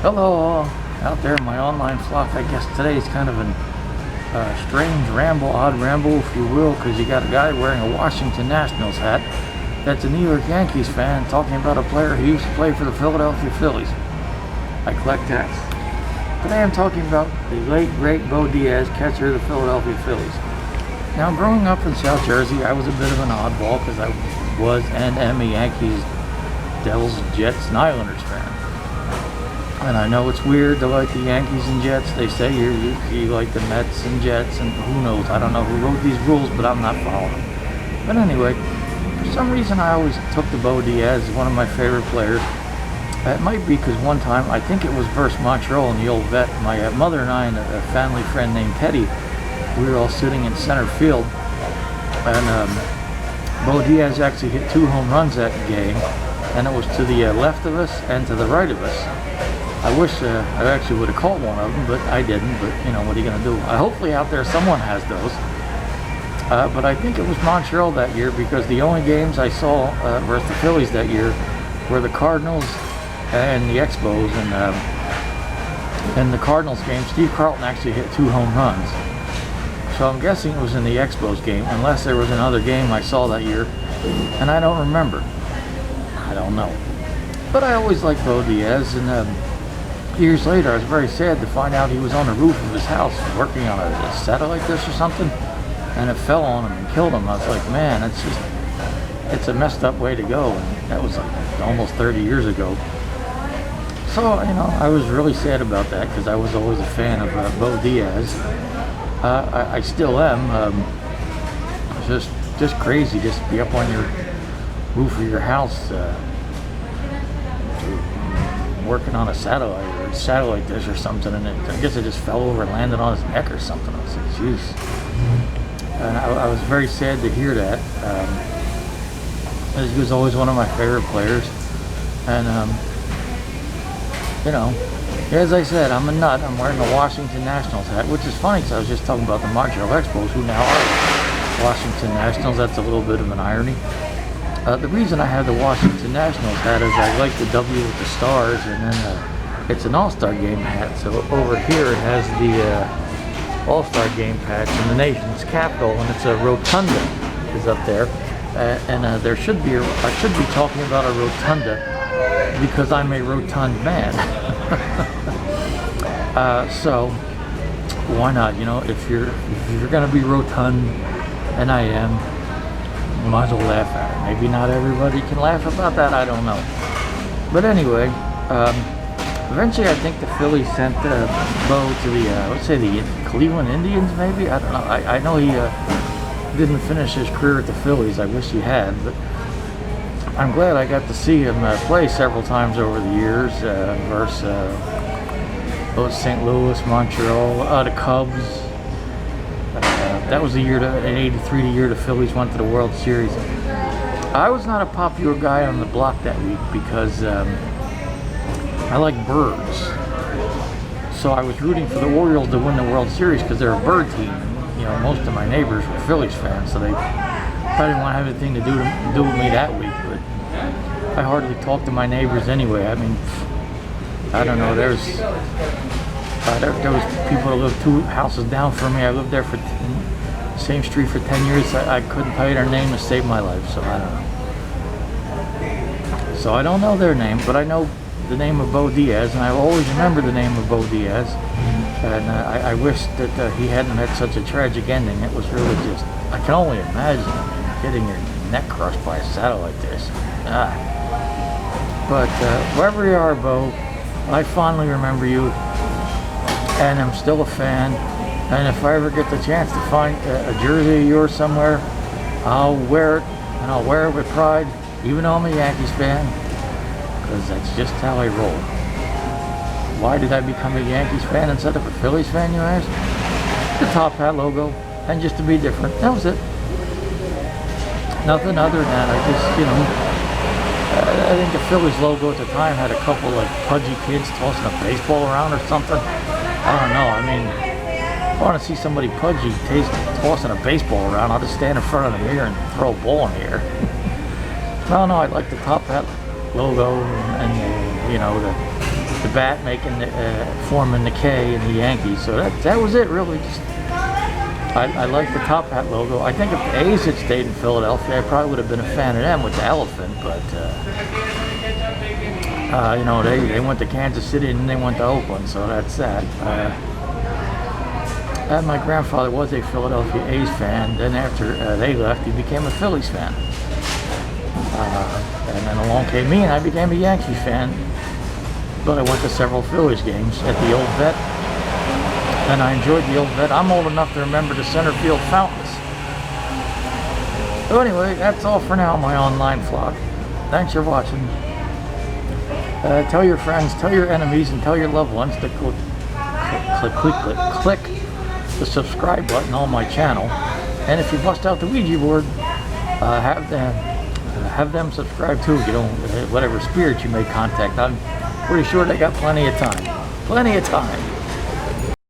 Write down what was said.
Hello, all out there in my online flock. I guess today is kind of a strange ramble, odd ramble, if you will, because you got a guy wearing a Washington Nationals hat that's a New York Yankees fan talking about a player who used to play for the Philadelphia Phillies. I collect hats. Today I'm talking about the late, great Bo Diaz, catcher of the Philadelphia Phillies. Now, growing up in South Jersey, I was a bit of an oddball because I was and am a Yankees, Devils, Jets, and Islanders fan. And I know it's weird to like the Yankees and Jets. They say you like the Mets and Jets, and who knows? I don't know who wrote these rules, but I'm not following them. But anyway, for some reason I always took to Bo Diaz as one of my favorite players. It might be because one time, I think it was versus Montreal in the old vet, my mother and I and a family friend named Teddy, we were all sitting in center field, and Bo Diaz actually hit 2 home runs that game, and it was to the left of us and to the right of us. I wish I actually would have caught one of them, but I didn't. But you know, what are you going to do? Hopefully out there someone has those. But I think it was Montreal that year, because the only games I saw versus the Phillies that year were the Cardinals and the Expos. And in the Cardinals game, Steve Carlton actually hit 2 home runs. So I'm guessing it was in the Expos game, unless there was another game I saw that year, and I don't remember. I don't know. But I always liked Bo Diaz, and years later I was very sad to find out he was on the roof of his house working on a satellite dish or something, and it fell on him and killed him. I was like, man, it's a messed up way to go, and that was like almost 30 years ago. So, you know, I was really sad about that, because I was always a fan of Bo Diaz. I still am. Just crazy just to be up on your roof of your house working on a satellite dish or something, and I guess it just fell over and landed on his neck or something. I was like, jeez. And I was very sad to hear that. He was always one of my favorite players, and you know, as I said, I'm a nut. I'm wearing a Washington Nationals hat, which is funny because I was just talking about the Montreal Expos, who now are Washington Nationals. That's a little bit of an irony. The reason I have the Washington Nationals hat is I like the W with the stars, and then it's an All-Star Game hat. So over here it has the All-Star Game patch in the nation's capital, and it's a rotunda is up there. And there should be I should be talking about a rotunda, because I'm a rotund man. So why not? You know, if you're gonna be rotund, and I am, you might as well laugh at it. Maybe not everybody can laugh about that, I don't know. But anyway, eventually I think the Phillies sent Bo to the let's say the Cleveland Indians, maybe. I don't know. I know he didn't finish his career at the Phillies. I wish he had, but I'm glad I got to see him play several times over the years versus both St. Louis, Montreal, the Cubs. That was the year, in '83, the year the Phillies went to the World Series. I was not a popular guy on the block that week because I like birds. So I was rooting for the Orioles to win the World Series because they're a bird team. You know, most of my neighbors were Phillies fans, so they probably didn't want to have anything to do with me that week. But I hardly talked to my neighbors anyway. I mean, I don't know. There was people that lived 2 houses down from me. I lived there for same street for 10 years. I couldn't tell you their name to save my life, so I don't know. So I don't know their name, but I know the name of Bo Diaz, and I will always remember the name of Bo Diaz. And I wish that he hadn't had such a tragic ending. It was really just, I can only imagine, getting your neck crushed by a satellite dish. But wherever you are, Bo, I fondly remember you, and I'm still a fan. And if I ever get the chance to find a jersey of yours somewhere, I'll wear it, and I'll wear it with pride, even though I'm a Yankees fan, because that's just how I roll. Why did I become a Yankees fan instead of a Phillies fan, you ask? The top hat logo, and just to be different. That was it. Nothing other than that. I just, you know, I think the Phillies logo at the time had a couple like pudgy kids tossing a baseball around or something. I don't know. I mean, if I want to see somebody pudgy tossing a baseball around, I'll just stand in front of the mirror and throw a ball in the air. No, I like the top hat logo and you know, the the bat making forming the K in the Yankees. So that was it really. Just I like the top hat logo. I think if the A's had stayed in Philadelphia, I probably would have been a fan of them with the elephant. But you know, they went to Kansas City and then they went to Oakland, so that's that. And my grandfather was a Philadelphia A's fan. Then after they left, he became a Phillies fan. And then along came me, and I became a Yankee fan. But I went to several Phillies games at the old vet, and I enjoyed the old vet. I'm old enough to remember the center field fountains. So anyway, that's all for now, my online flock. Thanks for watching. Tell your friends, tell your enemies, and tell your loved ones to click the subscribe button on my channel. And if you bust out the Ouija board, have them subscribe too. You know, whatever spirit you may contact. I'm pretty sure they got plenty of time. Plenty of time.